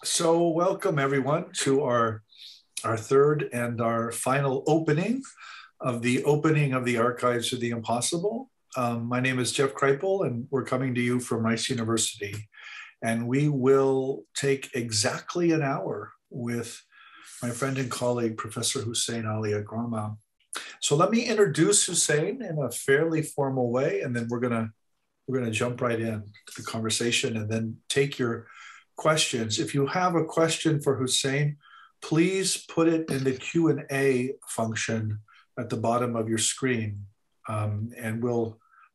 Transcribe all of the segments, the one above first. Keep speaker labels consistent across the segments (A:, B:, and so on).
A: So welcome everyone to our third and our final opening of the Archives of the Impossible. My name is Jeff Kripal and we're coming to you from Rice University. And we will take exactly an hour with my friend and colleague, Professor Hussein Ali Agrama. So let me introduce Hussein in a fairly formal way, and then we're gonna jump right in to the conversation and then take your questions. If you have a question for Hussein, please put it in the Q&A function at the bottom of your screen, and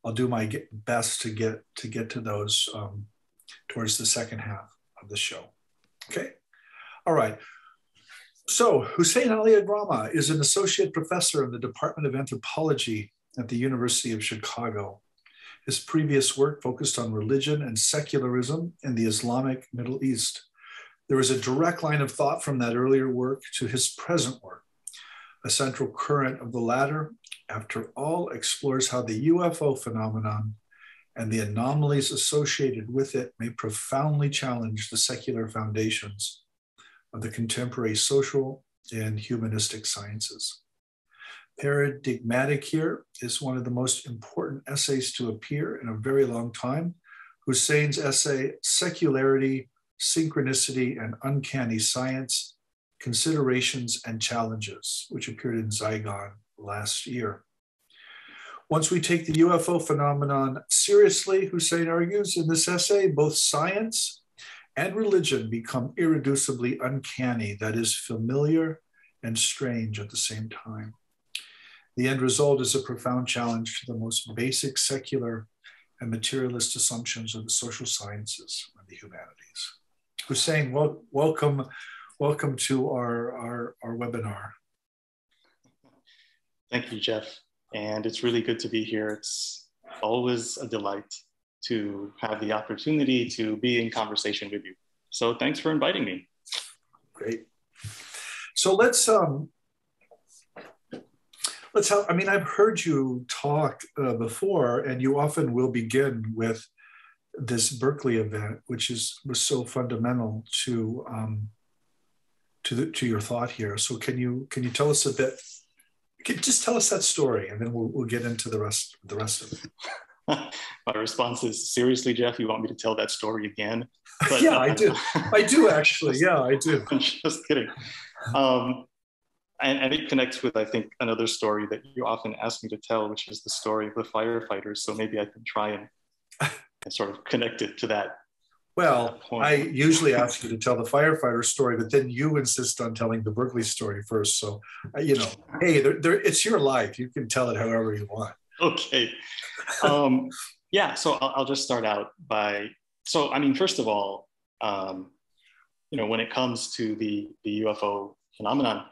A: I'll do my best to get to those towards the second half of the show. Okay, all right. So Hussein Ali Agrama is an associate professor in the Department of Anthropology at the University of Chicago. His previous work focused on religion and secularism in the Islamic Middle East. There is a direct line of thought from that earlier work to his present work. A central current of the latter, after all, explores how the UFO phenomenon and the anomalies associated with it may profoundly challenge the secular foundations of the contemporary social and humanistic sciences. Paradigmatic here is one of the most important essays to appear in a very long time. Hussein's essay, Secularity, Synchronicity, and Uncanny Science, Considerations and Challenges, which appeared in Zygon last year. Once we take the UFO phenomenon seriously, Hussein argues in this essay, both science and religion become irreducibly uncanny, that is, familiar and strange at the same time. The end result is a profound challenge to the most basic secular and materialist assumptions of the social sciences and the humanities. Hussein, welcome to our webinar.
B: Thank you, Jeff. And it's really good to be here. It's always a delight to have the opportunity to be in conversation with you. So thanks for inviting me.
A: Great. So let's have, I mean, I've heard you talk before, and you often will begin with this Berkeley event, which was so fundamental to your thought here. So can you tell us a bit? Just tell us that story, and then we'll get into the rest of it.
B: My response is, seriously, Jeff, you want me to tell that story again? But,
A: yeah, I do. I do actually. Yeah, I do.
B: I'm just kidding. And it connects with, I think, another story that you often ask me to tell, which is the story of the firefighters. So maybe I can try and sort of connect it to that.
A: Well, I usually ask you to tell the firefighter story, but then you insist on telling the Berkeley story first. So, you know, hey, it's your life. You can tell it however you want.
B: Okay. Yeah, so I'll just start out by, so I mean, first of all, you know, when it comes to the UFO phenomenon,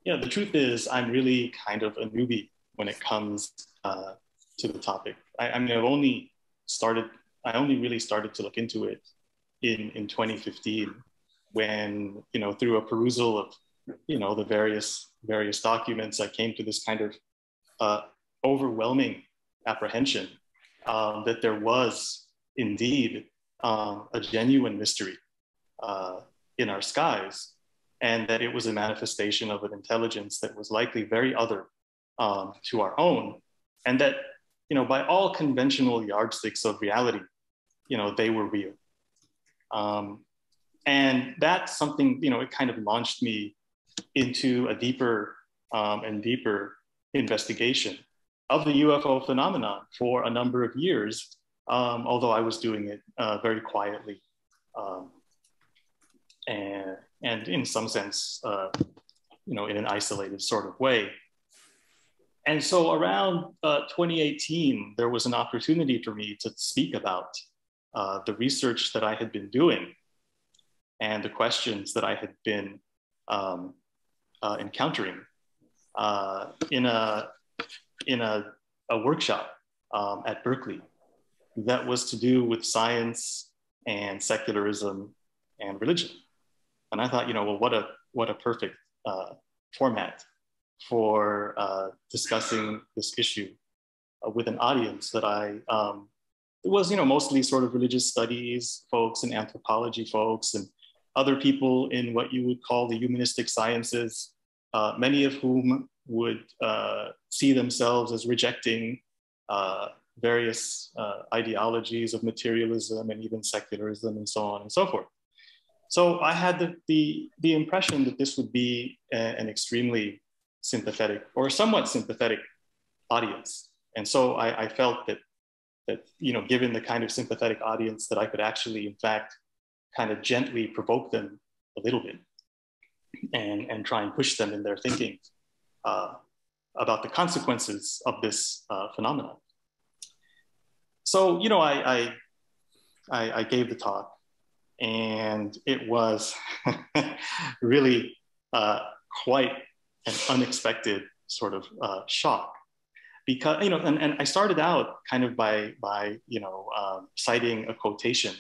B: you know, the truth is I'm really kind of a newbie when it comes to the topic. I mean, I only really started to look into it in 2015 when, you know, through a perusal of, you know, the various documents, I came to this kind of overwhelming apprehension that there was indeed a genuine mystery in our skies, and that it was a manifestation of an intelligence that was likely very other to our own, and that, you know, by all conventional yardsticks of reality, you know, they were real. And that's something, you know, it kind of launched me into a deeper and deeper investigation of the UFO phenomenon for a number of years, although I was doing it very quietly. And in some sense, you know, in an isolated sort of way. And so around 2018, there was an opportunity for me to speak about the research that I had been doing and the questions that I had been encountering in a workshop at Berkeley that was to do with science and secularism and religion. And I thought, you know, well, what a perfect format for discussing this issue with an audience that it was, you know, mostly sort of religious studies folks and anthropology folks and other people in what you would call the humanistic sciences, many of whom would see themselves as rejecting various ideologies of materialism and even secularism and so on and so forth. So I had the impression that this would be an extremely sympathetic or somewhat sympathetic audience. And so I felt that given the kind of sympathetic audience, that I could actually, in fact, kind of gently provoke them a little bit and try and push them in their thinking about the consequences of this phenomenon. So, I gave the talk, and it was really quite an unexpected sort of shock, because and I started out kind of by citing a quotation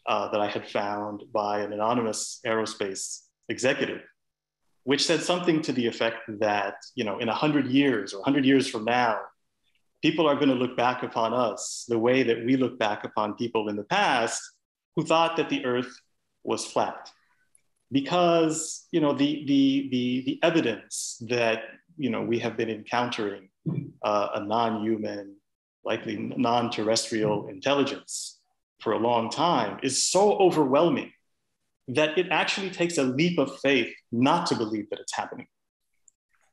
B: that I had found by an anonymous aerospace executive, which said something to the effect that in 100 years or 100 years from now, people are going to look back upon us the way that we look back upon people in the past who thought that the Earth was flat, because the evidence that we have been encountering a non-human, likely non-terrestrial intelligence for a long time is so overwhelming that it actually takes a leap of faith not to believe that it's happening.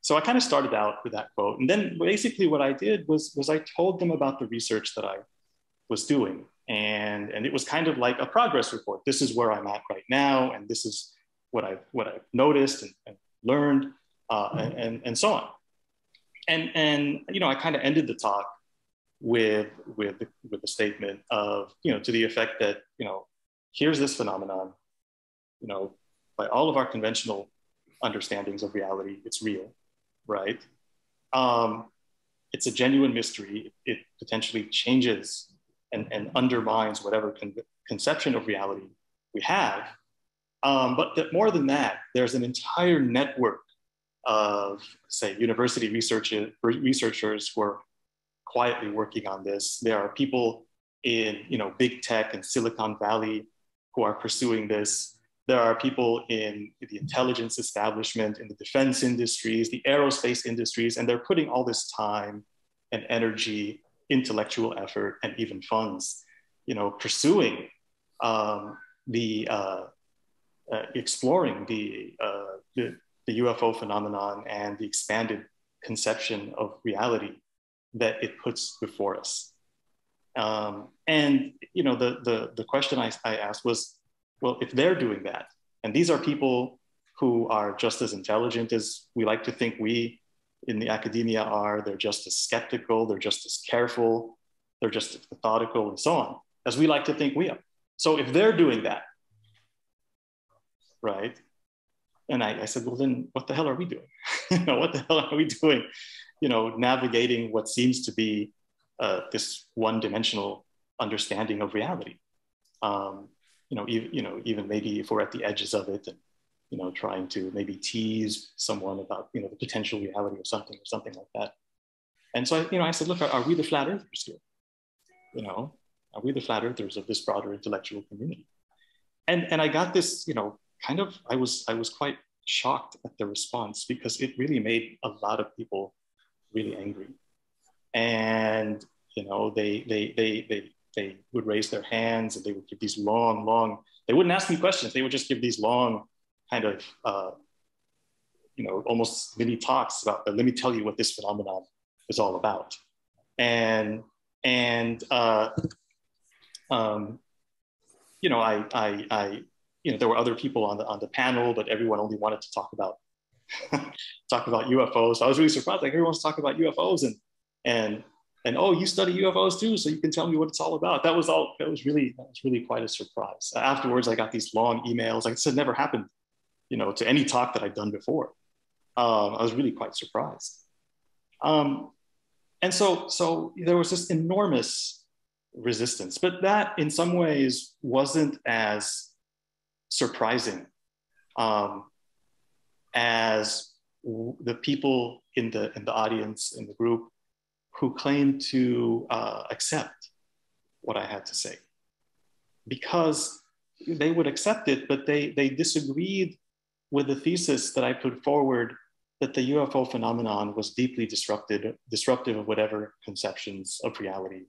B: So I kind of started out with that quote, and then basically what I did was I told them about the research that I was doing, and it was kind of like a progress report. This is where I'm at right now, and this is what I've noticed and learned, and so on. And I kind of ended the talk with the statement of to the effect that here's this phenomenon, by all of our conventional understandings of reality, it's real, right? It's a genuine mystery. It potentially changes and undermines whatever conception of reality we have. But more than that, there's an entire network of, say, university researchers who are quietly working on this. There are people in big tech and Silicon Valley who are pursuing this. There are people in the intelligence establishment, in the defense industries, the aerospace industries, and they're putting all this time and energy, intellectual effort, and even funds, pursuing exploring the UFO phenomenon and the expanded conception of reality that it puts before us. And the question I asked was, well, if they're doing that, and these are people who are just as intelligent as we like to think we in the academia are, they're just as skeptical, they're just as careful, they're just as methodical and so on, as we like to think we are. So if they're doing that, right? And I said, well, then what the hell are we doing? What the hell are we doing? Navigating what seems to be this one-dimensional understanding of reality. Even maybe if we're at the edges of it, and trying to maybe tease someone about the potential reality of something or something like that. And so I said, look, are we the flat earthers here? Are we the flat earthers of this broader intellectual community? And I got this, kind of, I was quite shocked at the response, because it really made a lot of people really angry. And they would raise their hands, and they would give these long, they wouldn't ask me questions. They would just give these long kind of, almost mini talks about, let me tell you what this phenomenon is all about. And there were other people on the panel, but everyone only wanted to talk about UFOs. So I was really surprised. Like, everyone's talking about UFOs, and oh, you study UFOs too, so you can tell me what it's all about. That was really quite a surprise. Afterwards, I got these long emails. Like I said, never happened, to any talk that I'd done before. I was really quite surprised. And so there was this enormous resistance, but that in some ways wasn't as surprising as the people in the audience, in the group, who claimed to accept what I had to say. Because they would accept it, but they disagreed with the thesis that I put forward that the UFO phenomenon was deeply disruptive of whatever conceptions of reality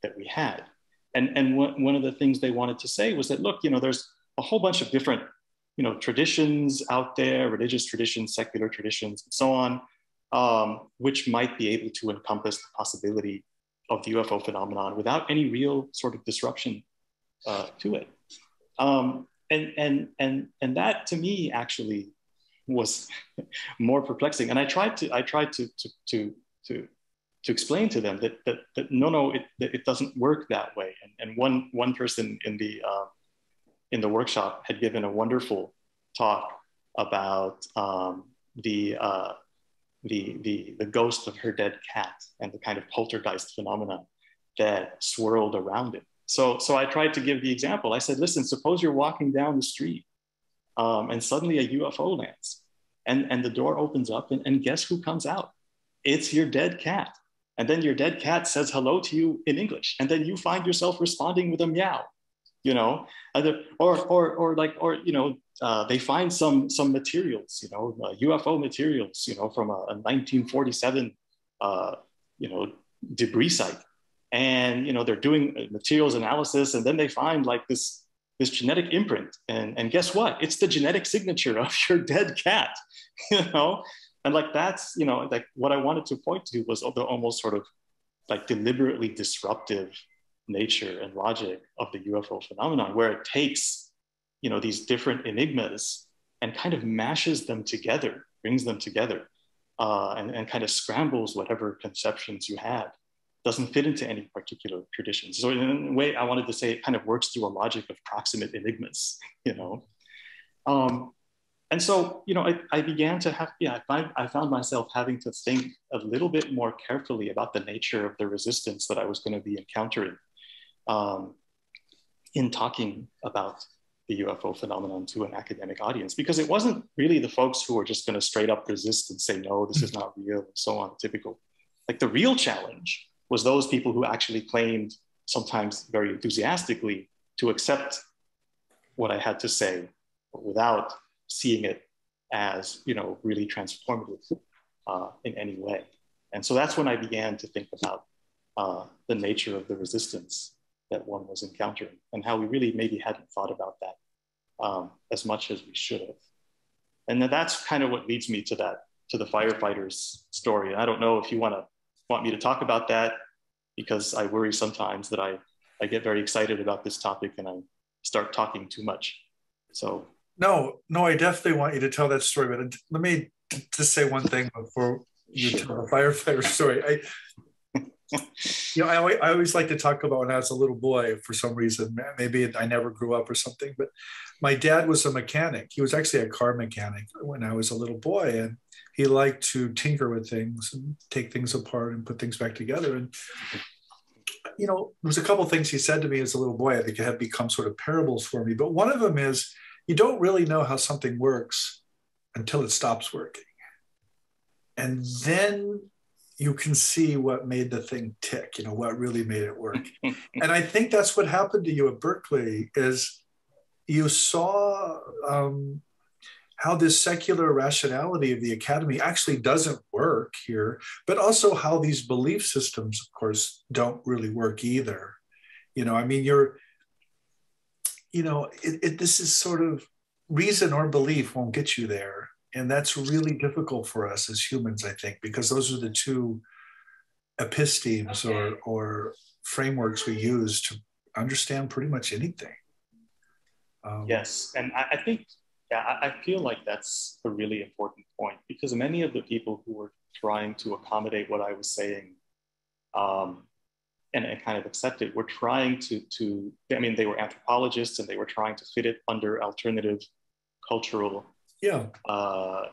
B: that we had. And one of the things they wanted to say was that, look, there's a whole bunch of different, traditions out there, religious traditions, secular traditions, and so on, which might be able to encompass the possibility of the UFO phenomenon without any real sort of disruption to it. And that to me actually was more perplexing. And I tried to explain to them that no, it doesn't work that way. And one person in the workshop had given a wonderful talk about the ghost of her dead cat and the kind of poltergeist phenomenon that swirled around it. So I tried to give the example. I said, listen, suppose you're walking down the street and suddenly a UFO lands and the door opens up and guess who comes out? It's your dead cat. And then your dead cat says hello to you in English. And then you find yourself responding with a meow, they find some materials, UFO materials, from a 1947, debris site. And, they're doing materials analysis, and then they find like this genetic imprint. And guess what? It's the genetic signature of your dead cat, And like, that's, like what I wanted to point to was the almost sort of like deliberately disruptive nature and logic of the UFO phenomenon, where it takes, these different enigmas and kind of mashes them together, brings them together, and kind of scrambles whatever conceptions you had. Doesn't fit into any particular tradition. So in a way, I wanted to say it kind of works through a logic of proximate enigmas, And so, I began to have, I found myself having to think a little bit more carefully about the nature of the resistance that I was going to be encountering in talking about the UFO phenomenon to an academic audience, because it wasn't really the folks who were just going to straight up resist and say, no, this is not real, and so on, typical. Like the real challenge was those people who actually claimed, sometimes very enthusiastically, to accept what I had to say without seeing it as, really transformative in any way. And so that's when I began to think about the nature of the resistance that one was encountering, and how we really maybe hadn't thought about that as much as we should have. And then that's kind of what leads me to the firefighter's story. I don't know if you want me to talk about that, because I worry sometimes that I get very excited about this topic and I start talking too much. So
A: no, I definitely want you to tell that story, but let me just say one thing before you tell the firefighter story. I always like to talk about when I was a little boy for some reason. Maybe I never grew up or something, but my dad was a mechanic. He was actually a car mechanic when I was a little boy, and he liked to tinker with things and take things apart and put things back together. And, there was a couple of things he said to me as a little boy, I think have become sort of parables for me. But one of them is, you don't really know how something works until it stops working. And then you can see what made the thing tick, what really made it work. And I think that's what happened to you at Berkeley, is you saw how this secular rationality of the academy actually doesn't work here, but also how these belief systems, of course, don't really work either. This is sort of reason or belief won't get you there. And that's really difficult for us as humans, I think, because those are the two epistemes or frameworks we use to understand pretty much anything.
B: Yes, and I think, I feel like that's a really important point, because many of the people who were trying to accommodate what I was saying and kind of accept it were trying they were anthropologists, and they were trying to fit it under alternative cultural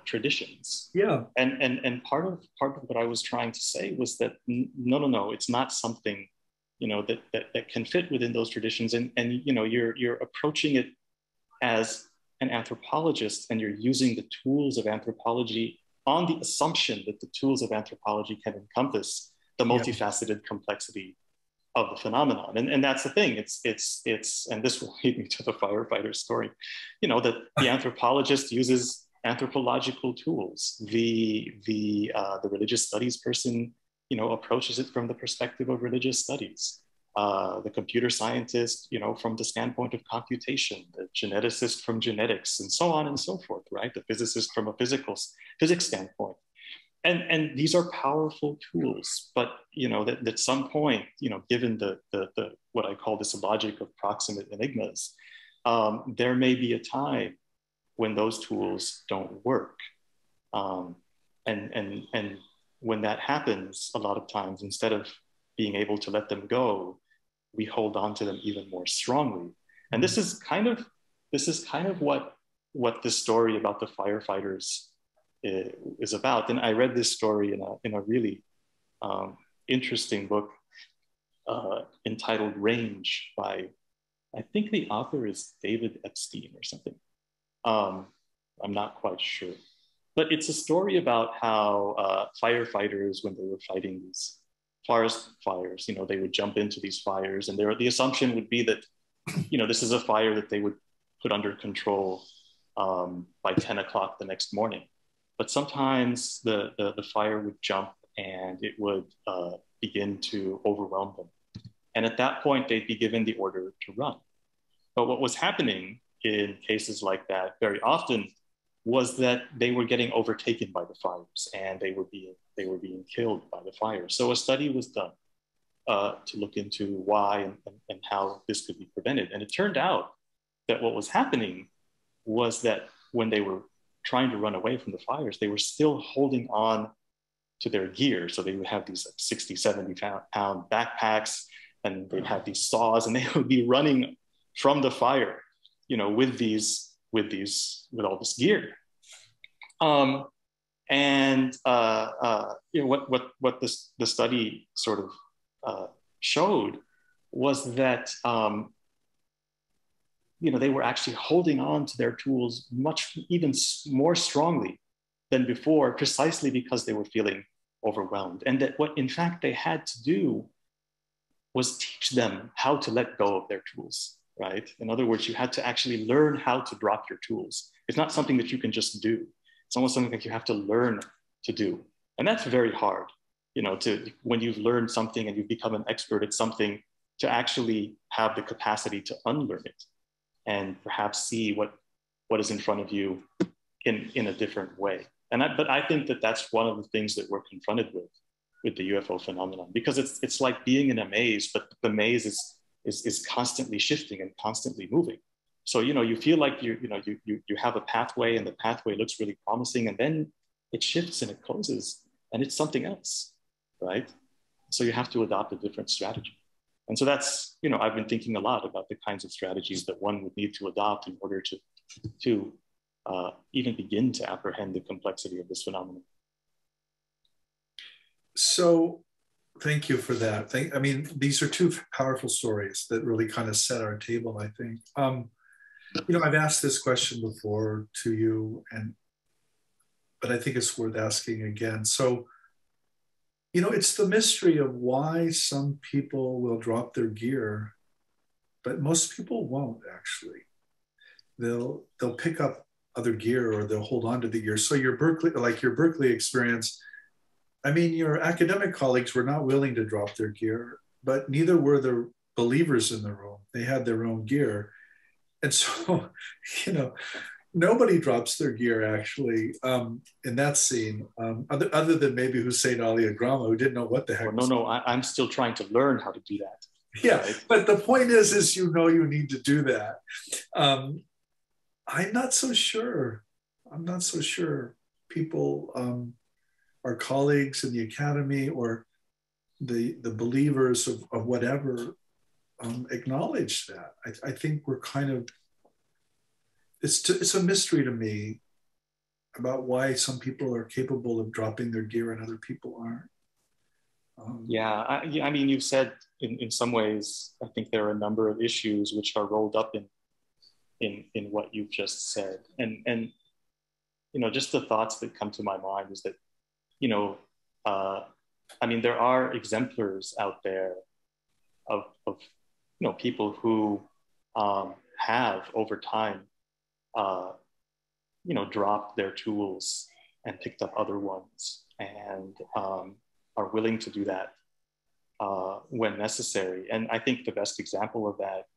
B: traditions. Yeah. And part of what I was trying to say was that no, it's not something, that can fit within those traditions. And you're approaching it as an anthropologist, and you're using the tools of anthropology on the assumption that the tools of anthropology can encompass the multifaceted complexity of the phenomenon. And that's the thing. It's and this will lead me to the firefighter story. You know, that the anthropologist uses anthropological tools. The religious studies person, you know, approaches it from the perspective of religious studies. The computer scientist, you know, from the standpoint of computation, the geneticist from genetics, and so on and so forth, right? The physicist from a physics standpoint. And these are powerful tools, but you know that at some point, you know, given the what I call this logic of proximate enigmas, there may be a time when those tools don't work, and when that happens, a lot of times instead of being able to let them go, we hold on to them even more strongly. And this is kind of what this story about the firefighters is about. And I read this story in a really interesting book entitled Range by, I think the author is David Epstein or something. I'm not quite sure. But it's a story about how firefighters, when they were fighting these forest fires, you know, they would jump into these fires, and the assumption would be that, you know, this is a fire that they would put under control by 10 o'clock the next morning. But sometimes the fire would jump and it would begin to overwhelm them. And at that point, they'd be given the order to run. But what was happening in cases like that very often was that they were getting overtaken by the fires, and they were being killed by the fire. So a study was done to look into why and how this could be prevented. And it turned out that what was happening was that when they were trying to run away from the fires, they were still holding on to their gear. So they would have these 60, 70 pound backpacks, and they'd have these saws, and they would be running from the fire, you know, with all this gear. You know, what the study sort of showed was that you know, they were actually holding on to their tools even more strongly than before, precisely because they were feeling overwhelmed. And that what in fact they had to do was teach them how to let go of their tools, right? In other words, you had to actually learn how to drop your tools. It's not something that you can just do. It's almost something that you have to learn to do. And that's very hard, you know, when you've learned something and you've become an expert at something, to actually have the capacity to unlearn it and perhaps see what is in front of you in a different way. But I think that that's one of the things that we're confronted with the UFO phenomenon, because it's like being in a maze, but the maze is constantly shifting and constantly moving. So, you know, you feel like you have a pathway, and the pathway looks really promising, and then it shifts and it closes and it's something else, right? So you have to adopt a different strategy. And so that's, you know, I've been thinking a lot about the kinds of strategies that one would need to adopt in order to even begin to apprehend the complexity of this phenomenon.
A: So thank you for that. I mean, these are two powerful stories that really kind of set our table, I think. You know, I've asked this question before to you, but I think it's worth asking again. So, you know, it's the mystery of why some people will drop their gear, but most people won't actually. They'll pick up other gear, or they'll hold on to the gear. So your Berkeley experience, I mean, your academic colleagues were not willing to drop their gear, but neither were the believers in the room. They had their own gear. And so, you know, nobody drops their gear actually in that scene, other than maybe Hussein Ali Agrama, who didn't know what the heck.
B: Well, no, I'm still trying to learn how to do that.
A: Yeah, right? But the point is you know you need to do that. I'm not so sure. People, our colleagues in the academy or the believers of whatever acknowledge that. I think we're kind of, it's a mystery to me about why some people are capable of dropping their gear and other people aren't.
B: I mean, you said in some ways, I think there are a number of issues which are rolled up in what you've just said. And you know, just the thoughts that come to my mind is that, you know, I mean, there are exemplars out there of people who have over time, dropped their tools and picked up other ones, and are willing to do that when necessary. And I think the best example of that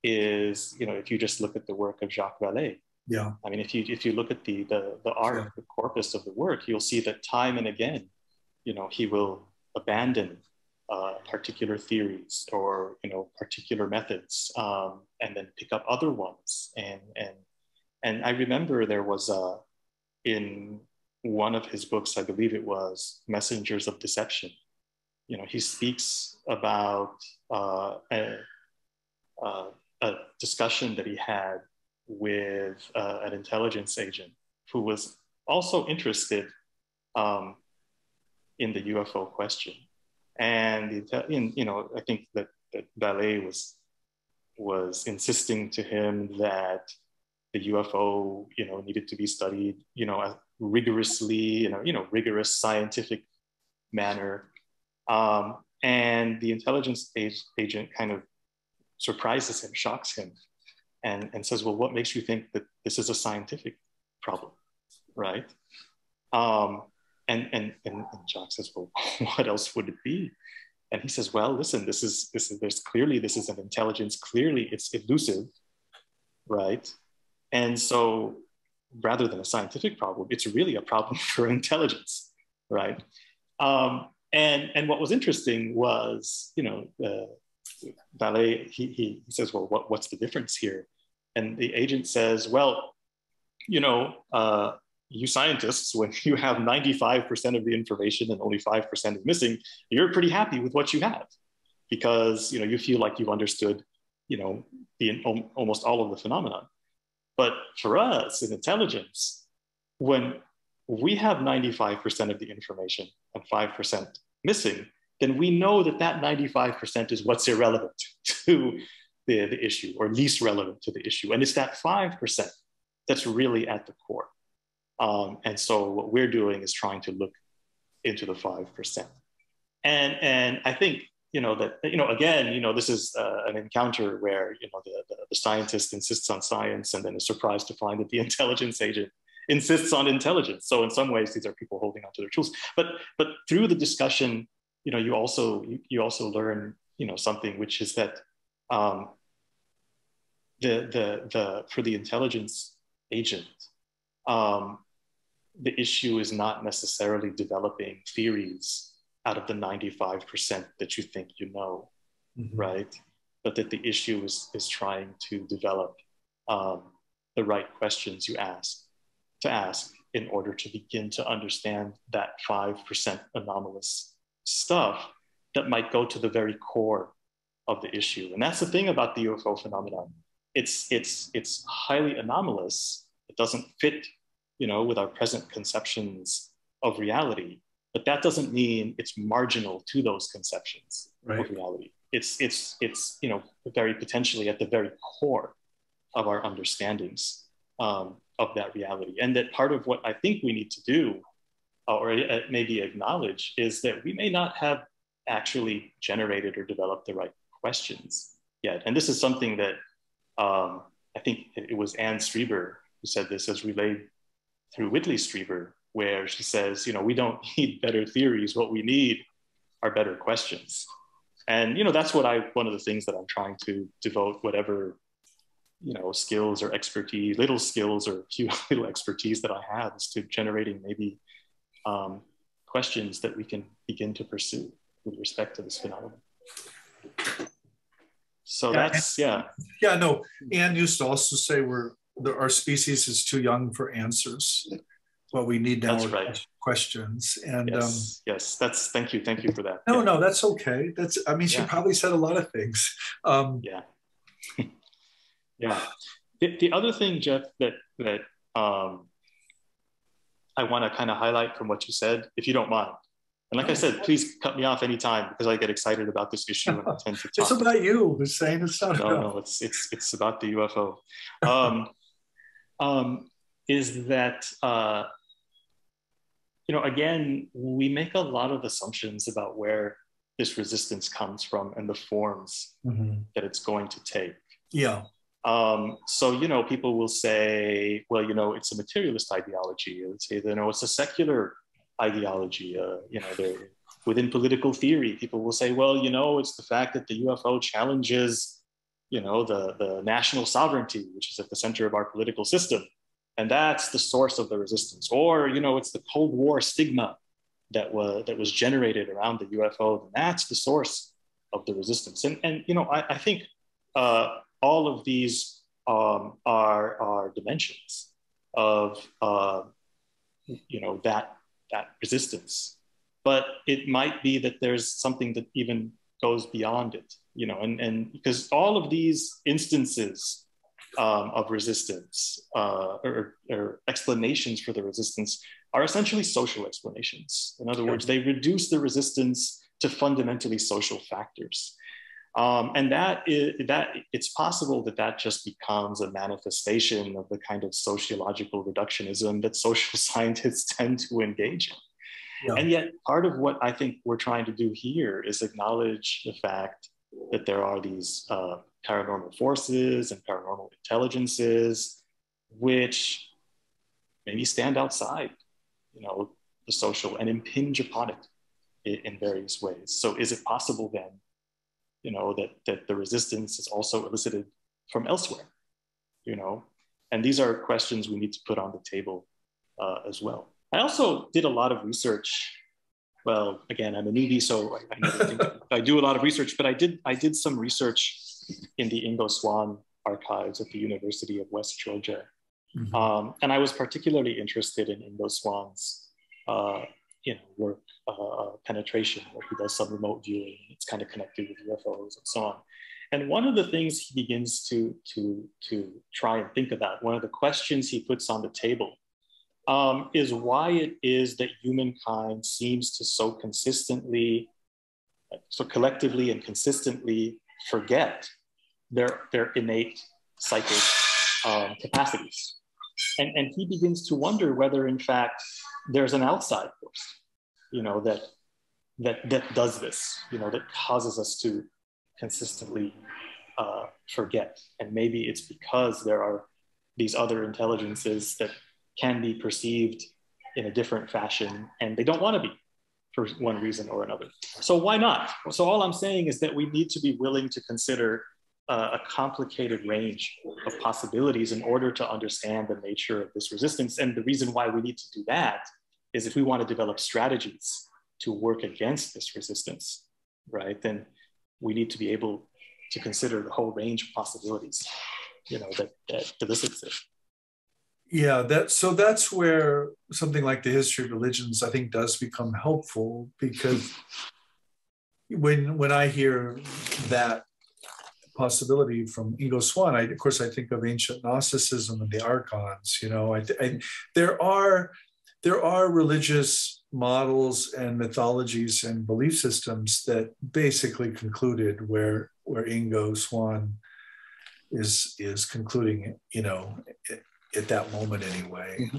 B: is, if you just look at the work of Jacques Vallée.
A: Yeah.
B: I mean, if you look at the art, the corpus of the work, you'll see that time and again, he will abandon particular theories or particular methods, and then pick up other ones. And I remember there was in one of his books, I believe it was Messengers of Deception. He speaks about a discussion that he had with an intelligence agent who was also interested in the UFO question. And I think that Vallée was insisting to him that the UFO, needed to be studied, rigorously, rigorous scientific manner. And the intelligence agent kind of surprises him, shocks him, and says, well, what makes you think that this is a scientific problem, right? And Jacques says, well, what else would it be? And he says, well, listen, this is an intelligence, clearly it's elusive, right? And so rather than a scientific problem, it's really a problem for intelligence, right? And what was interesting was, Vallée, he says, well, what's the difference here? And the agent says, well, you scientists, when you have 95% of the information and only 5% is missing, you're pretty happy with what you have, because you feel like you've understood almost all of the phenomenon. But for us in intelligence, when we have 95% of the information and 5% missing, then we know that 95% is what's irrelevant to the issue, or least relevant to the issue. And it's that 5% that's really at the core. And so what we're doing is trying to look into the 5%. And I think, again, this is an encounter where, the scientist insists on science and then is surprised to find that the intelligence agent insists on intelligence. So in some ways, these are people holding onto their tools. But through the discussion, you also learn, something, which is that for the intelligence agent, the issue is not necessarily developing theories out of the 95% that you think right? But that the issue is trying to develop the right questions to ask in order to begin to understand that 5% anomalous stuff that might go to the very core of the issue. And that's the thing about the UFO phenomenon. It's highly anomalous. It doesn't fit, with our present conceptions of reality. But that doesn't mean it's marginal to those conceptions of reality. It's very potentially at the very core of our understandings of that reality. And that part of what I think we need to do, or maybe acknowledge, is that we may not have actually generated or developed the right questions yet. And this is something that I think it was Anne Strieber who said this, as relayed through Whitley Strieber, where she says, we don't need better theories. What we need are better questions. And, that's one of the things that I'm trying to devote whatever, skills or expertise, little skills or few little expertise that I have, is to generating maybe questions that we can begin to pursue with respect to this phenomenon. So
A: no. Anne used to also say our species is too young for answers. What we need now are questions. And
B: yes, thank you for that.
A: No, that's okay. She probably said a lot of things.
B: Yeah. The other thing, Jeff, that I want to kind of highlight from what you said, if you don't mind. And like I said, please cut me off anytime, because I get excited about this issue and I tend to talk.
A: It's about you, Hussein. It's not about.
B: No, it's about the UFO. Is that again, we make a lot of assumptions about where this resistance comes from and the forms that it's going to take.
A: Yeah.
B: So, people will say, well, it's a materialist ideology. Or say, it's a secular ideology. Within political theory, people will say, well, it's the fact that the UFO challenges, the national sovereignty, which is at the center of our political system. And that's the source of the resistance. Or, it's the Cold War stigma that was generated around the UFO. And that's the source of the resistance. And I think all of these are dimensions of, that resistance. But it might be that there's something that even goes beyond it, and because all of these instances of resistance or explanations for the resistance are essentially social explanations. In other words, they reduce the resistance to fundamentally social factors. And that it's possible that just becomes a manifestation of the kind of sociological reductionism that social scientists tend to engage in. Yeah. And yet part of what I think we're trying to do here is acknowledge the fact that there are these paranormal forces and paranormal intelligences which maybe stand outside, the social and impinge upon it in various ways. So is it possible then, that the resistance is also elicited from elsewhere, And these are questions we need to put on the table as well. I also did a lot of research. Well, again, I'm a newbie, so I never think I do a lot of research, but I did some research in the Ingo Swann archives at the University of West Georgia. And I was particularly interested in Ingo Swann's work, penetration, where he does some remote viewing. It's kind of connected with UFOs and so on. And one of the things he begins to try and think about, one of the questions he puts on the table, is why it is that humankind seems to so collectively and consistently forget their innate psychic capacities. And he begins to wonder whether, in fact, there's an outside force, that does this, that causes us to consistently forget. And maybe it's because there are these other intelligences that can be perceived in a different fashion, and they don't want to be for one reason or another. So why not? So all I'm saying is that we need to be willing to consider a complicated range of possibilities in order to understand the nature of this resistance. And the reason why we need to do that is if we want to develop strategies to work against this resistance, right, then we need to be able to consider the whole range of possibilities, that elicits it.
A: Yeah, that's where something like the history of religions, I think, does become helpful, because when I hear that possibility from Ingo Swann, of course I think of ancient Gnosticism and the archons. There are religious models and mythologies and belief systems that basically concluded where Ingo Swann is concluding, at that moment anyway.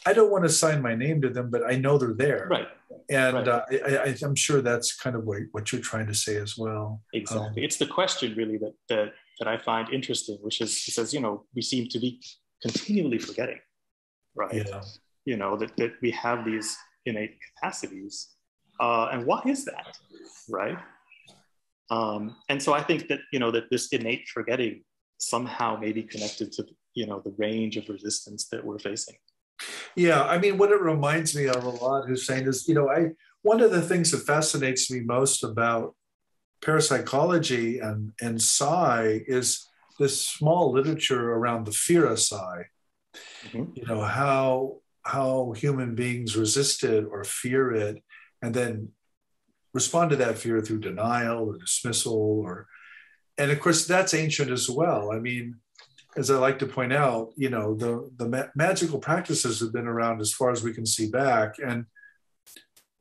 A: I don't want to sign my name to them, but I know they're there.
B: Right.
A: And right. I'm sure that's kind of what you're trying to say as well.
B: Exactly. It's the question really that I find interesting, which is, he says, we seem to be continually forgetting, right? Yeah. That we have these innate capacities. And why is that, right? And so I think that, that this innate forgetting somehow may be connected to, the range of resistance that we're facing.
A: Yeah, I mean, what it reminds me of a lot, Hussein, is, one of the things that fascinates me most about parapsychology and psi is this small literature around the fear of psi. How human beings resisted or fear it, and then respond to that fear through denial or dismissal, and of course that's ancient as well. I mean, as I like to point out, the magical practices have been around as far as we can see back, and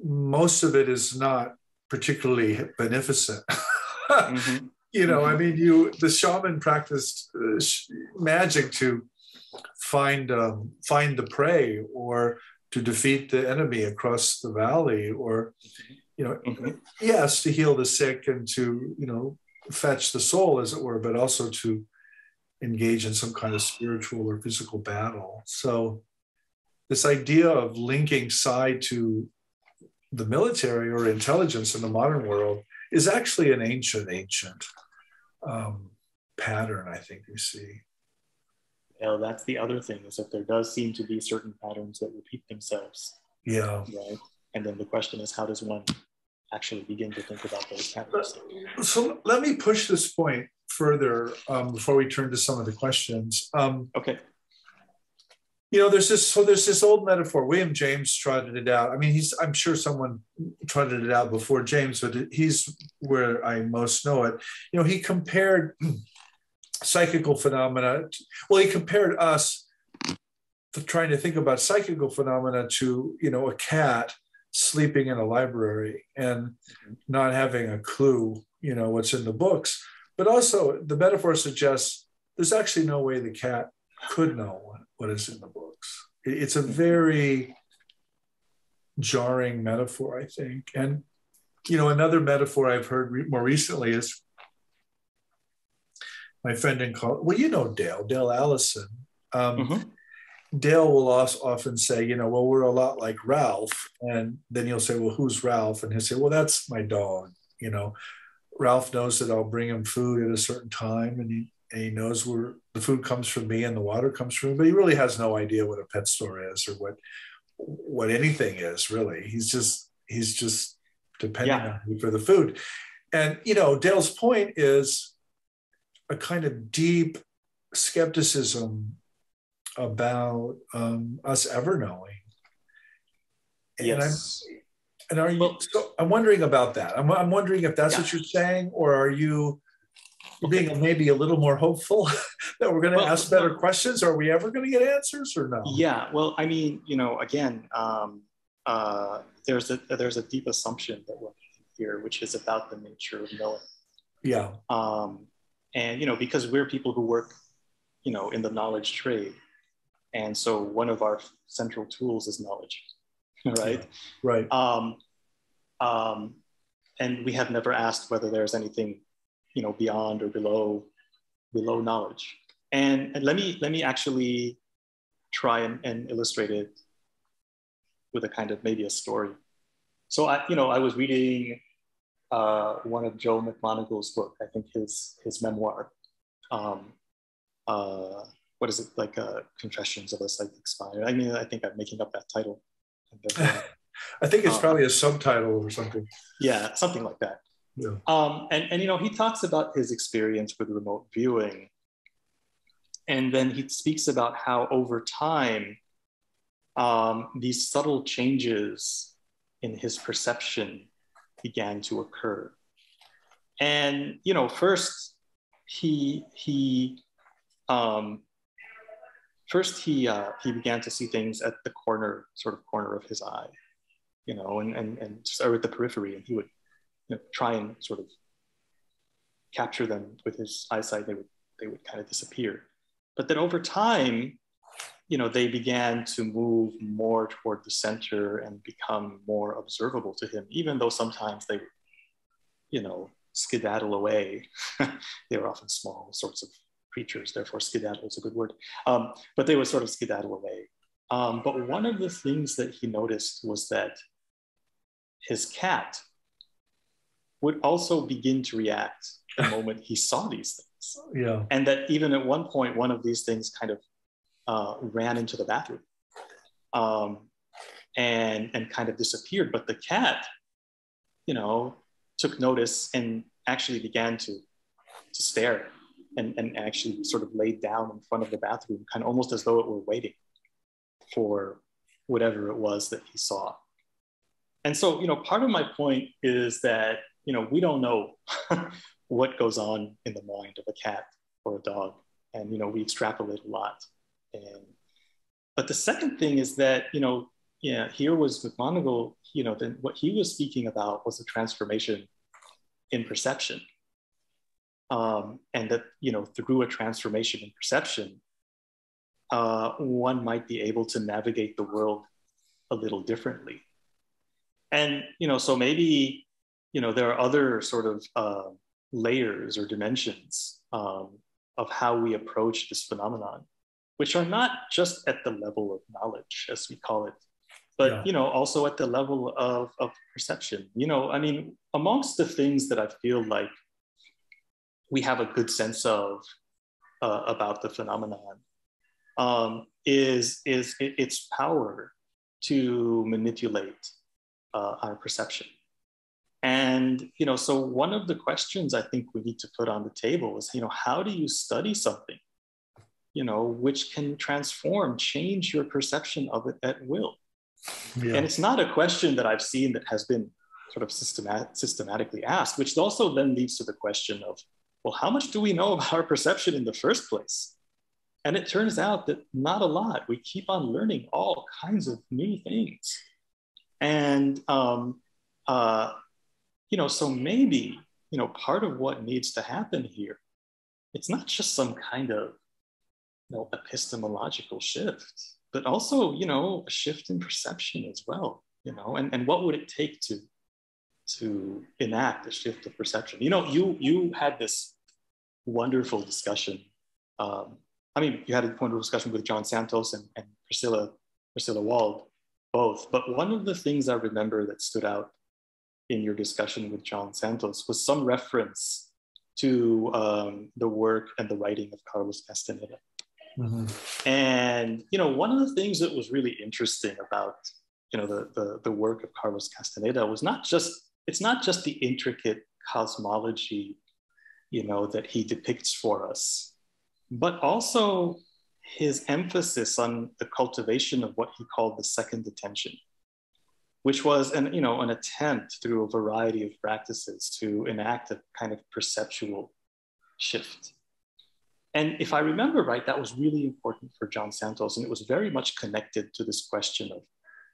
A: most of it is not particularly beneficent. I mean, the shaman practiced magic to find the prey, or to defeat the enemy across the valley, or, yes, to heal the sick and to, fetch the soul, as it were, but also to engage in some kind of spiritual or physical battle. So this idea of linking psi to the military or intelligence in the modern world is actually an ancient pattern, I think we see.
B: Yeah, that's the other thing, is that there does seem to be certain patterns that repeat themselves.
A: Yeah.
B: Right. And then the question is, how does one actually begin to think about those patterns?
A: So let me push this point further before we turn to some of the questions.
B: Okay.
A: There's this old metaphor. William James trotted it out. I mean, I'm sure someone trotted it out before James, but he's where I most know it. He compared psychical phenomena. He compared us to trying to think about psychical phenomena to, a cat sleeping in a library and not having a clue, what's in the books. But also the metaphor suggests there's actually no way the cat could know what is in the books. It's a very jarring metaphor, I think. And, another metaphor I've heard more recently is my friend in college, Dale Allison. Dale will often say, we're a lot like Ralph. And then you'll say, well, who's Ralph? And he'll say, well, that's my dog. Ralph knows that I'll bring him food at a certain time, and he knows where the food comes from me and the water comes from me, but he really has no idea what a pet store is or what anything is, really. He's just depending on me for the food. And, Dale's point is a kind of deep skepticism about us ever knowing.
B: Yes.
A: And are you? So I'm wondering about that. I'm wondering if that's what you're saying, or are you being maybe a little more hopeful that we're going to ask better questions? Are we ever going to get answers, or no?
B: Yeah. Well, I mean, again, there's a deep assumption that we're making here, which is about the nature of knowing.
A: Yeah.
B: And because we're people who work, in the knowledge trade, and so one of our central tools is knowledge. Right.
A: Yeah, right.
B: And we have never asked whether there's anything, beyond or below knowledge. And let me actually try and illustrate it with a kind of maybe a story. So I was reading one of Joe McMoneagle's book. I think his memoir. What is it, like Confessions of a Psychic Spy? I mean, I think I'm making up that title.
A: I think it's probably a subtitle or something.
B: Yeah, something like that.
A: Yeah.
B: And he talks about his experience with remote viewing. And then he speaks about how over time, these subtle changes in his perception began to occur. And, first he began to see things at the corner of his eye, and start at the periphery, and he would try and sort of capture them with his eyesight. They would kind of disappear. But then over time, they began to move more toward the center and become more observable to him, even though sometimes they would, skedaddle away. They were often small sorts of creatures, therefore skedaddle is a good word. But they would sort of skedaddle away. But one of the things that he noticed was that his cat would also begin to react the moment he saw these things.
A: Yeah.
B: And that even at one point, one of these things kind of ran into the bathroom and kind of disappeared. But the cat, took notice and actually began to stare and actually sort of laid down in front of the bathroom, kind of almost as though it were waiting for whatever it was that he saw. And so, part of my point is that, we don't know what goes on in the mind of a cat or a dog. And, we extrapolate a lot. But the second thing is that, here was McMoneagle, then what he was speaking about was a transformation in perception. And that, through a transformation in perception, one might be able to navigate the world a little differently. And, so maybe, there are other sort of layers or dimensions of how we approach this phenomenon, which are not just at the level of knowledge, as we call it, but, also at the level of perception. Amongst the things that I feel like we have a good sense of about the phenomenon is its power to manipulate our perception. And, so one of the questions I think we need to put on the table is, how do you study something, which can change your perception of it at will? Yeah. And it's not a question that I've seen that has been sort of systematically asked, which also then leads to the question of, well, how much do we know about our perception in the first place? And it turns out that not a lot. We keep on learning all kinds of new things. And, so maybe, part of what needs to happen here, it's not just some kind of, epistemological shift, but also, a shift in perception as well, and what would it take to enact a shift of perception? You had this wonderful discussion. You had a wonderful discussion with John Santos and Priscilla Wald, both. But one of the things I remember that stood out in your discussion with John Santos was some reference to the work and the writing of Carlos Castaneda. Mm-hmm. And, one of the things that was really interesting about, the work of Carlos Castaneda was it's not just the intricate cosmology, that he depicts for us, but also his emphasis on the cultivation of what he called the second attention, which was an attempt through a variety of practices to enact a kind of perceptual shift. And if I remember right, that was really important for John Santos, and it was very much connected to this question of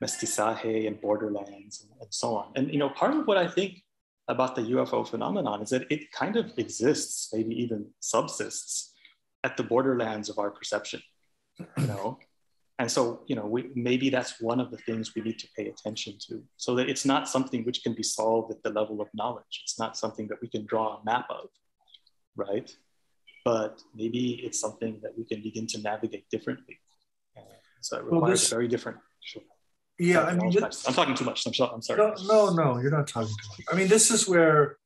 B: mestizaje and borderlands and so on. And part of what I think about the UFO phenomenon is that it kind of exists, maybe even subsists, at the borderlands of our perception, And so, maybe that's one of the things we need to pay attention to, so that it's not something which can be solved at the level of knowledge. It's not something that we can draw a map of, right? But maybe it's something that we can begin to navigate differently. So it requires a very different. Sure.
A: Yeah,
B: I'm talking too much. I'm sorry.
A: No, you're not talking too much. This is where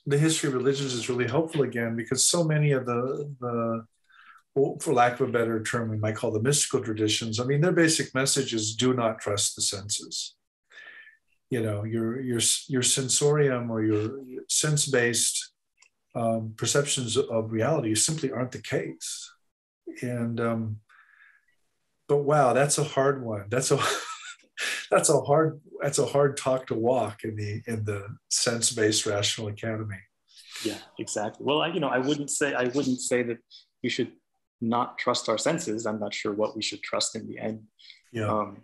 A: the history of religions is really helpful again, because so many of the for lack of a better term, we might call the mystical traditions. Their basic message is do not trust the senses. Your sensorium or your sense-based perceptions of reality simply aren't the case. And but wow, that's a hard one. That's a hard talk to walk in the sense-based rational academy.
B: Yeah, exactly. Well, I wouldn't say that we should not trust our senses. I'm not sure what we should trust in the end. Yeah.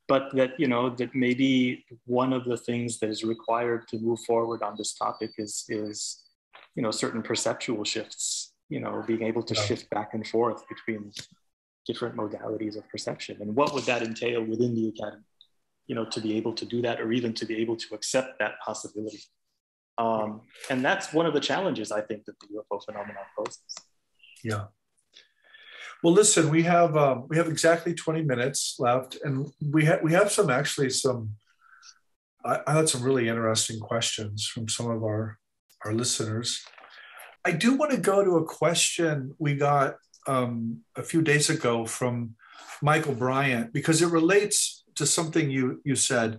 B: But that, that maybe one of the things that is required to move forward on this topic is certain perceptual shifts, being able to shift back and forth between different modalities of perception. And what would that entail within the academy, to be able to do that, or even to be able to accept that possibility. And that's one of the challenges, I think, that the UFO phenomenon poses. Yeah.
A: Well, listen, we have exactly 20 minutes left, and we have some I had some really interesting questions from some of our listeners. I do want to go to a question we got a few days ago from Michael Bryant, because it relates to something you said,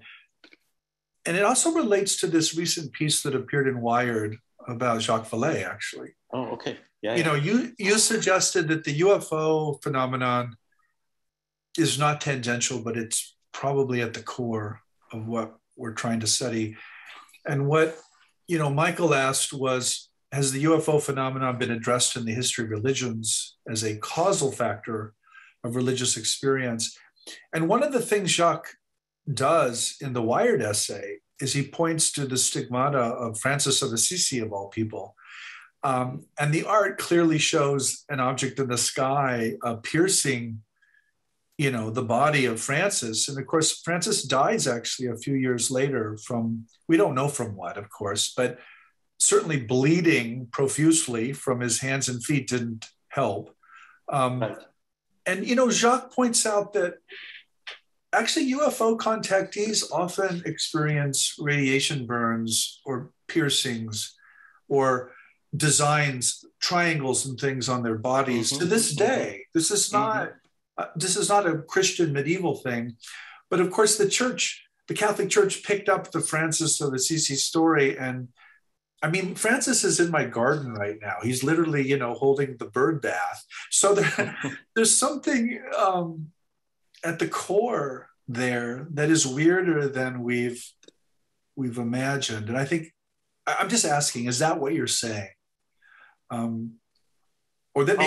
A: and it also relates to this recent piece that appeared in Wired about Jacques Vallée, actually.
B: Oh, okay. Yeah.
A: You suggested that the UFO phenomenon is not tangential, but it's probably at the core of what we're trying to study. And what Michael asked was, has the UFO phenomenon been addressed in the history of religions as a causal factor of religious experience? And one of the things Jacques does in the Wired essay is he points to the stigmata of Francis of Assisi, of all people. And the art clearly shows an object in the sky piercing you know, the body of Francis. And of course, Francis dies actually a few years later from, we don't know from what, of course, but certainly bleeding profusely from his hands and feet didn't help.
B: Right.
A: And, you know, Jacques points out that actually UFO contactees often experience radiation burns or piercings or designs, triangles and things on their bodies to this day. This is not a Christian medieval thing, but of course the church, the Catholic Church, picked up the Francis of Assisi story. And I mean, Francis is in my garden right now. He's literally, you know, holding the bird bath. So there's something at the core there that is weirder than we've imagined. And I think I'm just asking, is that what you're saying? Or that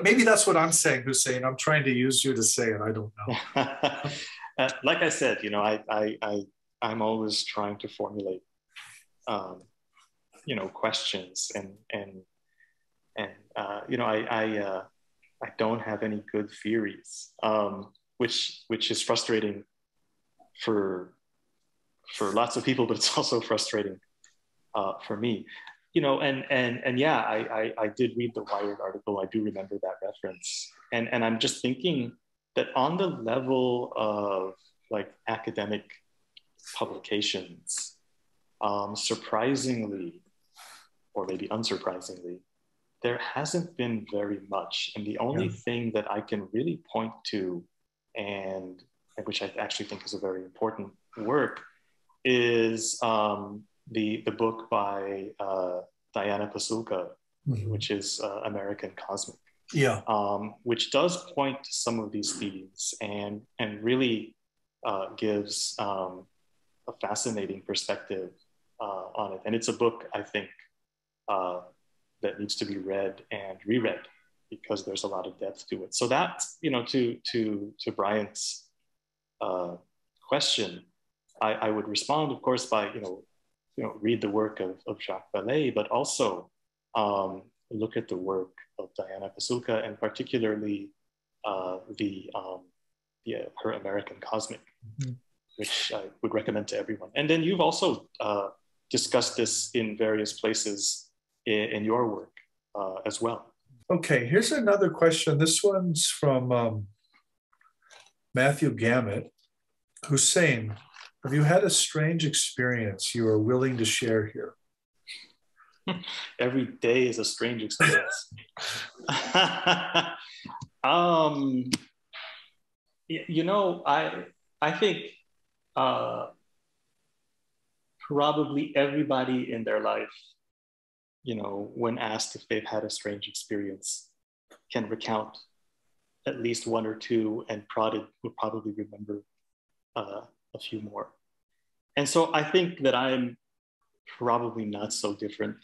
A: maybe that's what I'm saying, Hussein. I'm trying to use you to say it. I don't know.
B: Like I said, you know, I'm always trying to formulate, you know, questions and you know, I don't have any good theories, which is frustrating for lots of people, but it's also frustrating for me. You know, and yeah, I did read the Wired article. I do remember that reference. And I'm just thinking that on the level of like academic publications, surprisingly, or maybe unsurprisingly, there hasn't been very much. And the only thing that I can really point to, and which I actually think is a very important work, is the book by Diana Pasulka, which is American Cosmic, which does point to some of these themes and really gives a fascinating perspective on it. And it's a book, I think, that needs to be read and reread because there's a lot of depth to it. So that, you know, to Brian's question, I would respond, of course, by, you know, read the work of Jacques Vallée, but also look at the work of Diana Pasulka, and particularly her American Cosmic, which I would recommend to everyone. And then you've also discussed this in various places in your work as well.
A: Okay, here's another question. This one's from Matthew Gammett. Hussein, have you had a strange experience you are willing to share here?
B: Every day is a strange experience. You know, I think probably everybody in their life, you know, when asked if they've had a strange experience, can recount at least one or two, and would probably remember a few more. And so I think that I'm probably not so different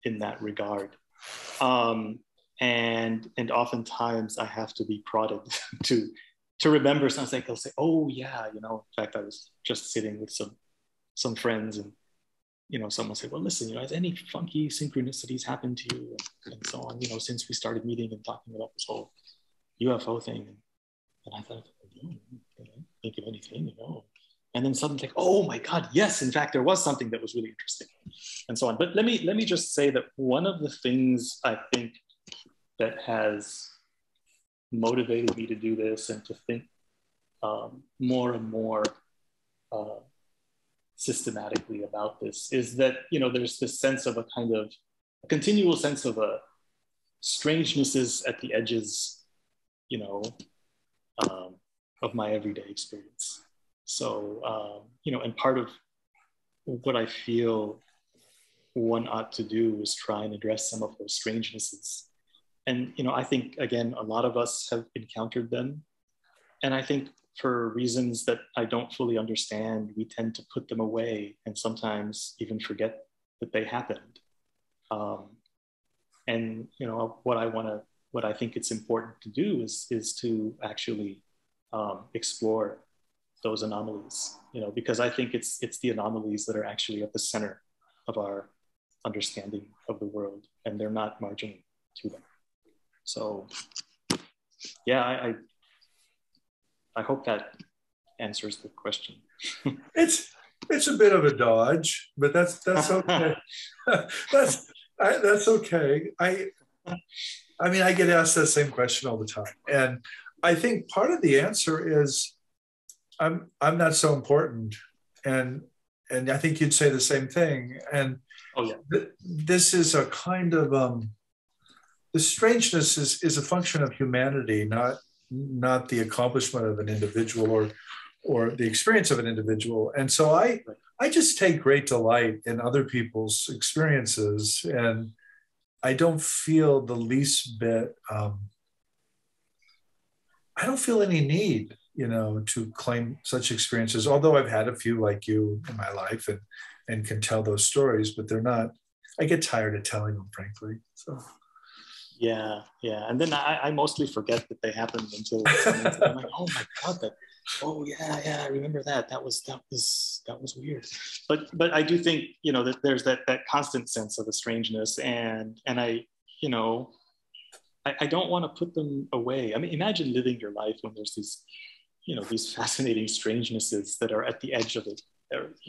B: in that regard. And oftentimes I have to be prodded to remember something. I'll say, oh yeah, you know, in fact, I was just sitting with some friends, and, you know, someone said, well, listen, you know, has any funky synchronicities happened to you? And so on, you know, since we started meeting and talking about this whole UFO thing. And I thought, no, I can't think of anything, you know. And then suddenly like, oh my God, yes, in fact, there was something that was really interesting, and so on. But let me just say that one of the things I think that has motivated me to do this and to think more and more systematically about this is that, you know, there's this sense of a continual sense of strangenesses at the edges, you know, of my everyday experience. So, you know, and part of what I feel one ought to do is try and address some of those strangenesses. And, you know, I think, again, a lot of us have encountered them. And I think for reasons that I don't fully understand, we tend to put them away and sometimes even forget that they happened. And, you know, what I think it's important to do is to actually explore those anomalies, you know, because I think it's the anomalies that are actually at the center of our understanding of the world, and they're not marginal to them. So, yeah, I hope that answers the question.
A: It's a bit of a dodge, but that's okay. That's okay. I mean, I get asked that same question all the time, and I think part of the answer is I'm not so important, and I think you'd say the same thing. And
B: Oh yeah,
A: this is a kind of the strangeness is a function of humanity, not the accomplishment of an individual or the experience of an individual. And so I just take great delight in other people's experiences, and I don't feel the least bit. I don't feel any need, to claim such experiences. Although I've had a few like you in my life, and can tell those stories, but they're not. I get tired of telling them, frankly. So.
B: yeah. And then I mostly forget that they happened until I'm like, oh my god, oh yeah, I remember that. That was weird. But I do think, that there's that constant sense of a strangeness, and I don't want to put them away. I mean, imagine living your life when there's these fascinating strangenesses that are at the edge of it,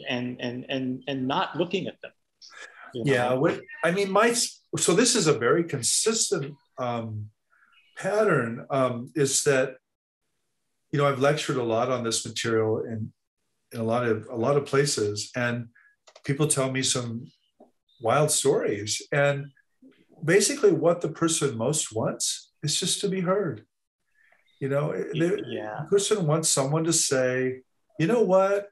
B: and not looking at them.
A: Yeah, so this is a very consistent pattern. Is that I've lectured a lot on this material in a lot of places, and people tell me some wild stories, and basically what the person most wants is just to be heard. The person wants someone to say, you know what,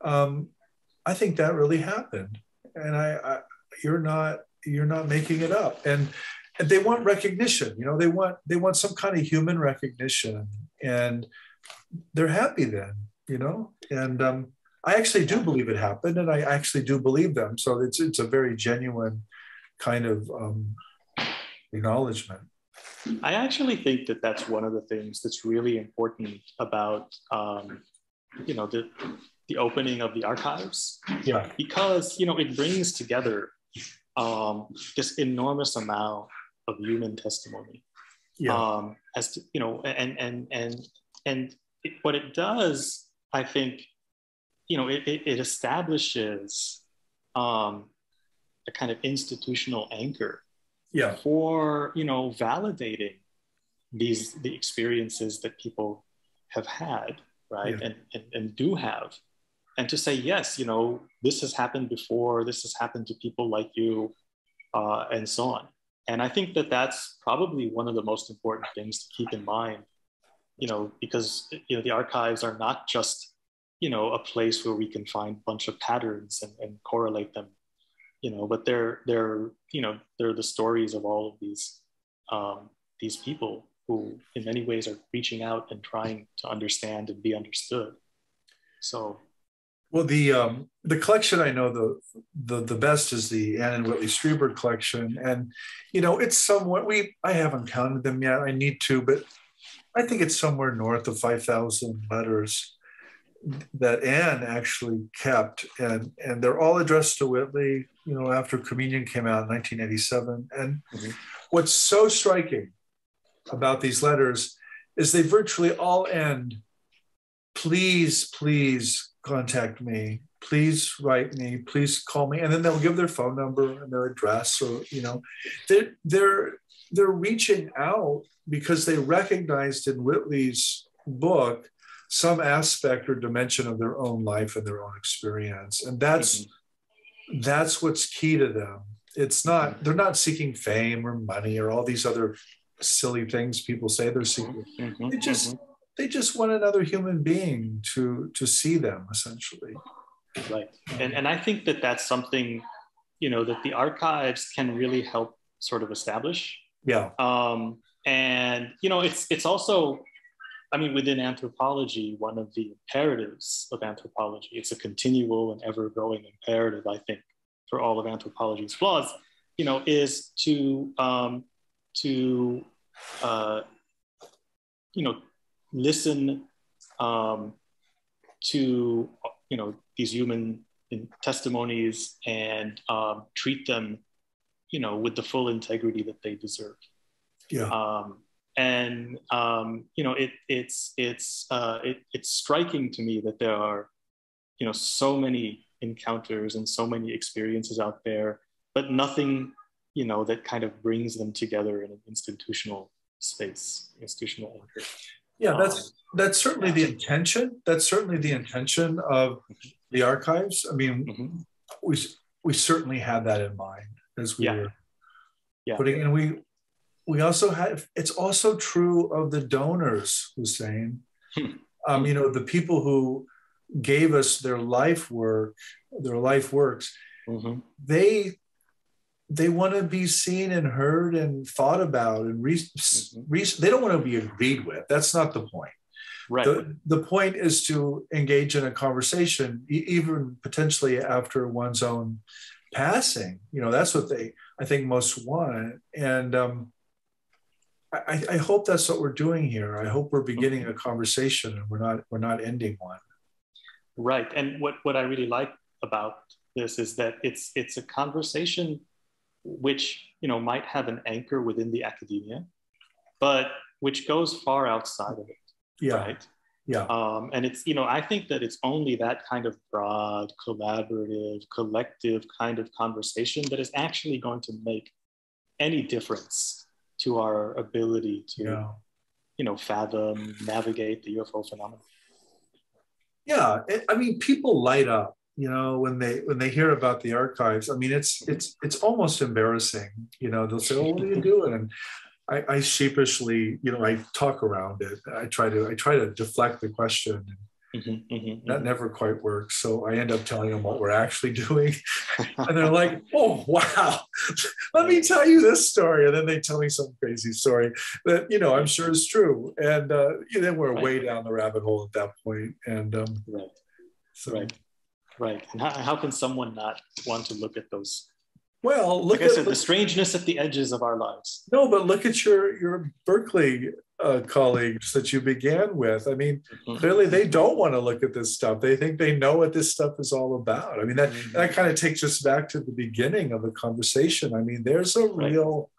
A: I think that really happened, and you're not making it up, and they want recognition. They want some kind of human recognition, and they're happy then. And I actually do believe it happened, and I actually do believe them. So it's a very genuine kind of acknowledgement.
B: I actually think that that's one of the things that's really important about the opening of the archives.
A: Yeah.
B: Because it brings together this enormous amount of human testimony.
A: Yeah.
B: As to, and what it does, I think, it establishes a kind of institutional anchor.
A: Yeah.
B: For validating the experiences that people have had, right? Yeah. And do have, and to say, yes, this has happened before, this has happened to people like you, and so on. And I think that that's probably one of the most important things to keep in mind, because the archives are not just a place where we can find a bunch of patterns and correlate them, but they're the stories of all of these people who in many ways are reaching out and trying to understand and be understood. So,
A: well, the collection I know the best is the Ann and Whitley Strieber collection, and it's somewhat, I haven't counted them yet. I need to, but I think it's somewhere north of 5,000 letters that Anne actually kept, and they're all addressed to Whitley, after Communion came out in 1987. And what's so striking about these letters is they virtually all end, please contact me, please write me, please call me, and then they'll give their phone number and their address, or they're reaching out because they recognized in Whitley's book some aspect or dimension of their own life and their own experience. And that's what's key to them. It's not, they're not seeking fame or money or all these other silly things people say they're seeking. They just want another human being to see them, essentially.
B: Right. And I think that that's something, that the archives can really help sort of establish.
A: Yeah.
B: And, it's also, within anthropology, one of the imperatives of anthropology, it's a continual and ever-growing imperative, I think, for all of anthropology's flaws, is to listen to, these human testimonies and treat them, with the full integrity that they deserve.
A: Yeah.
B: And it's striking to me that there are so many encounters and so many experiences out there, but nothing that kind of brings them together in an institutional space, institutional anchor.
A: Yeah, that's certainly the intention. That's certainly the intention of the archives. I mean, we certainly had that in mind as we were putting, and we also had. It's also true of the donors, Hussein. The people who gave us their life works. They want to be seen and heard and thought about, and they don't want to be agreed with. That's not the point.
B: Right.
A: The point is to engage in a conversation, even potentially after one's own passing. That's what I think most want. And I hope that's what we're doing here. I hope we're beginning a conversation and we're not ending one.
B: Right. And what I really like about this is that it's a conversation which might have an anchor within the academia, but which goes far outside of it.
A: Yeah.
B: Right.
A: Yeah.
B: And it's I think that it's only that kind of broad, collaborative, collective kind of conversation that is actually going to make any difference to our ability to fathom, navigate the UFO phenomenon.
A: Yeah, I mean, people light up. When they hear about the archives. I mean, it's almost embarrassing. They'll say, "Oh, what are you doing?" And I sheepishly, I talk around it. I try to deflect the question. That never quite works. So I end up telling them what we're actually doing, and they're like, "Oh, wow, let me tell you this story." And then they tell me some crazy story that I'm sure is true. And then we're way down the rabbit hole at that point. And
B: Right. And how can someone not want to look at those?
A: Well,
B: like I said, the strangeness at the edges of our lives.
A: No, but look at your Berkeley colleagues that you began with. I mean, clearly they don't want to look at this stuff. They think they know what this stuff is all about. I mean, that kind of takes us back to the beginning of the conversation. I mean, there's real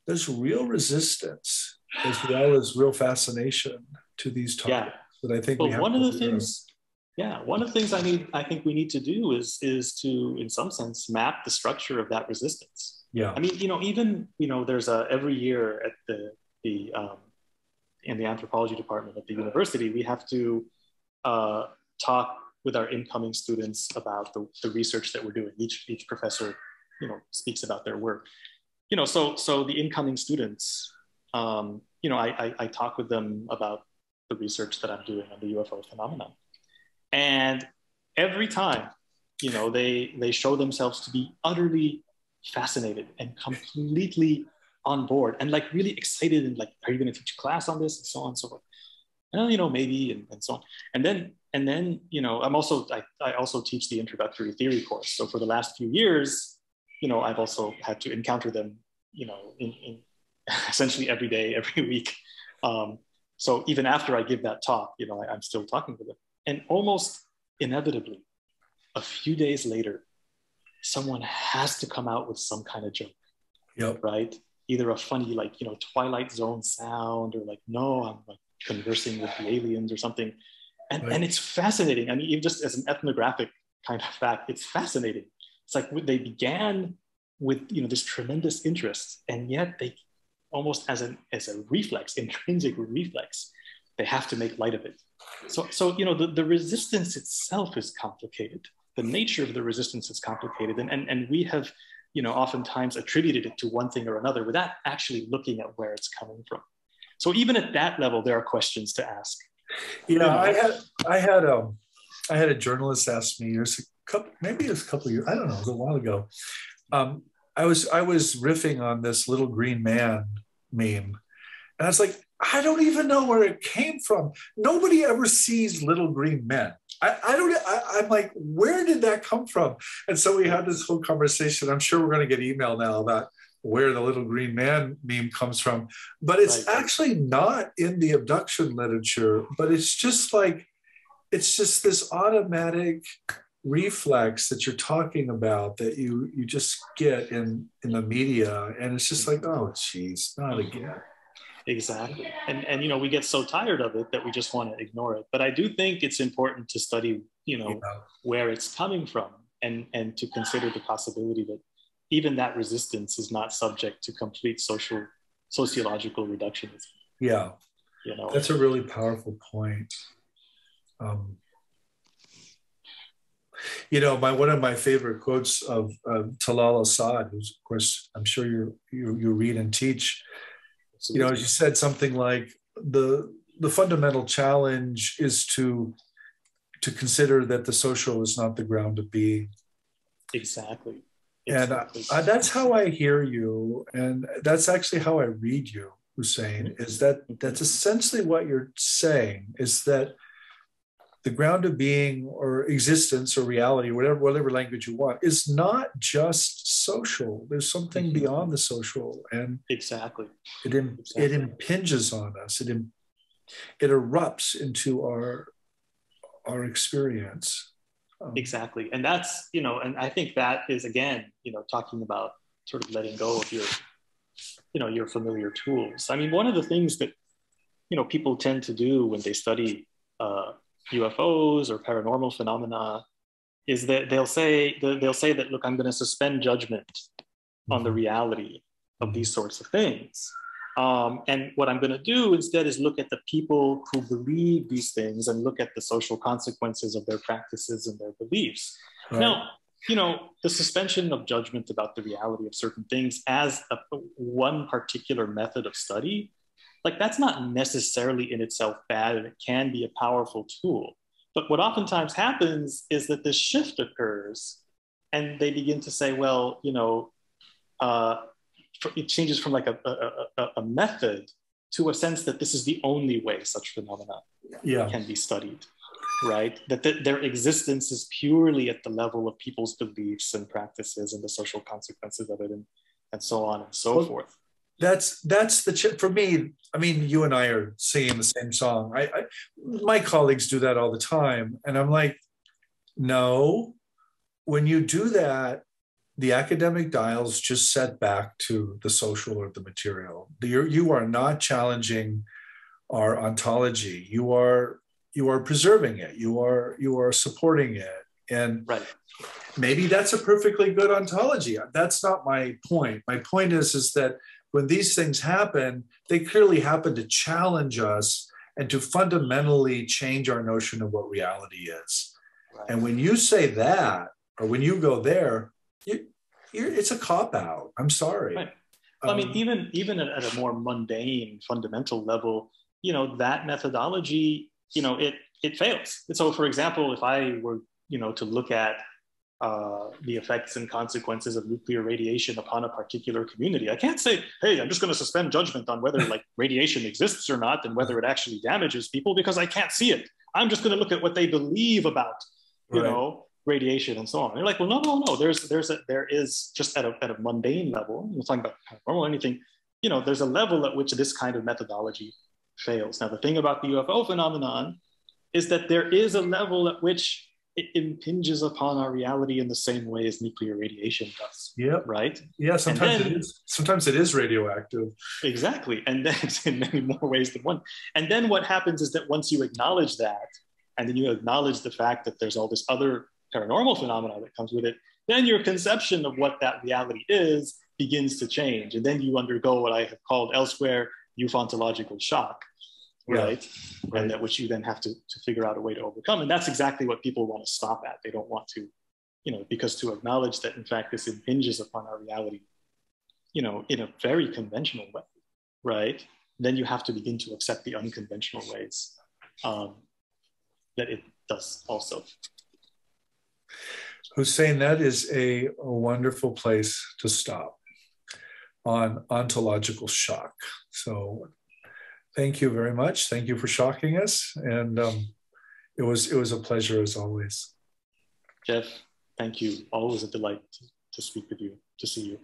A: resistance as well as real fascination to these topics that I think we have.
B: One of the things I think we need to do is to, in some sense, map the structure of that resistance.
A: Yeah.
B: I mean, even there's every year at in the anthropology department at the university, we have to talk with our incoming students about the research that we're doing. Each professor, speaks about their work. So the incoming students, I talk with them about the research that I'm doing on the UFO phenomenon. And every time, they show themselves to be utterly fascinated and completely on board and like really excited and like, are you going to teach a class on this and so on and so forth? And maybe and so on. And then I also teach the introductory theory course. So for the last few years, I've also had to encounter them, in essentially every day, every week. So even after I give that talk, I'm still talking to them. And almost inevitably, a few days later, someone has to come out with some kind of joke.
A: Yep.
B: Right? Either a funny, Twilight Zone sound, or no, I'm like conversing with the aliens or something. And it's fascinating. I mean, even just as an ethnographic kind of fact, it's fascinating. It's like they began with, this tremendous interest, and yet they almost as a reflex, intrinsic reflex, they have to make light of it. So the resistance itself is complicated. The nature of the resistance is complicated. And we have, oftentimes attributed it to one thing or another without actually looking at where it's coming from. So even at that level, there are questions to ask.
A: I had a journalist ask me maybe it was a couple of years, I don't know, it was a while ago. I was riffing on this little green man meme. And I was like, I don't even know where it came from. Nobody ever sees little green men. I'm like, where did that come from? And so we had this whole conversation. I'm sure we're going to get email now about where the little green man meme comes from, but it's actually not in the abduction literature, but it's just this automatic reflex that you're talking about that you just get in the media. And it's just like, oh, geez, not again.
B: Exactly. And you know, we get so tired of it that we just want to ignore it. But I do think it's important to study, you know,
A: Yeah.
B: where it's coming from, and to consider the possibility that even that resistance is not subject to complete sociological reductionism.
A: Yeah.
B: You know.
A: That's a really powerful point. You know, one of my favorite quotes of Talal Asad, who's, of course, I'm sure you read and teach. You know, she said something like the fundamental challenge is to consider that the social is not the ground of being.
B: Exactly.
A: And that's how I hear you, and that's actually how I read you, Hussein. Is that's essentially what you're saying? Is that the ground of being or existence or reality, whatever language you want, is not just social. There's something beyond the social, and
B: exactly
A: it impinges on us. It erupts into our experience.
B: Exactly, and that's, you know, and I think that is, again, you know, talking about sort of letting go of your, you know, your familiar tools. I mean, one of the things that, you know, people tend to do when they study UFOs or paranormal phenomena is that they'll say that, look, I'm going to suspend judgment on the reality of these sorts of things. And what I'm going to do instead is look at the people who believe these things and look at the social consequences of their practices and their beliefs. Right. Now, you know, the suspension of judgment about the reality of certain things as one particular method of study, like, that's not necessarily in itself bad, and it can be a powerful tool. But what oftentimes happens is that this shift occurs and they begin to say, well, you know, it changes from like a method to a sense that this is the only way such phenomena can be studied, right? That their existence is purely at the level of people's beliefs and practices and the social consequences of it, and so on and so forth.
A: That's the for me. I mean, you and I are singing the same song. My colleagues do that all the time, and I'm like, no. When you do that, the academic dials just set back to the social or the material. You are not challenging our ontology. You are preserving it. You are supporting it, and
B: right.
A: Maybe that's a perfectly good ontology. That's not my point. My point is that when these things happen, they clearly happen to challenge us and to fundamentally change our notion of what reality is. Right. And when you say that, or when you go there, it's a cop-out. I'm sorry.
B: Right. I mean, even at a more mundane, fundamental level, you know, that methodology, you know, it fails. And so, for example, if I were, you know, to look at the effects and consequences of nuclear radiation upon a particular community, I can't say, hey, I'm just going to suspend judgment on whether like radiation exists or not and whether it actually damages people, because I can't see it. I'm just going to look at what they believe about, you know, radiation and so on. And you're like, well, no. There is just at a mundane level. We're talking about paranormal or anything. You know, there's a level at which this kind of methodology fails. Now, the thing about the UFO phenomenon is that there is a level at which it impinges upon our reality in the same way as nuclear radiation does.
A: Yeah.
B: Right?
A: Yeah, sometimes it is radioactive.
B: Exactly. And then it's in many more ways than one. And then what happens is that once you acknowledge that, and then you acknowledge the fact that there's all this other paranormal phenomena that comes with it, then your conception of what that reality is begins to change. And then you undergo what I have called elsewhere Euphonological shock. Right? And that which you then have to figure out a way to overcome. And that's exactly what people want to stop at. They don't want to, you know, because to acknowledge that, in fact, this impinges upon our reality, you know, in a very conventional way, right? Then you have to begin to accept the unconventional ways that it does also.
A: Hussein, that is a wonderful place to stop on ontological shock. So thank you very much. Thank you for shocking us. And it was a pleasure as always.
B: Jeff, thank you. Always a delight to speak with you, to see you.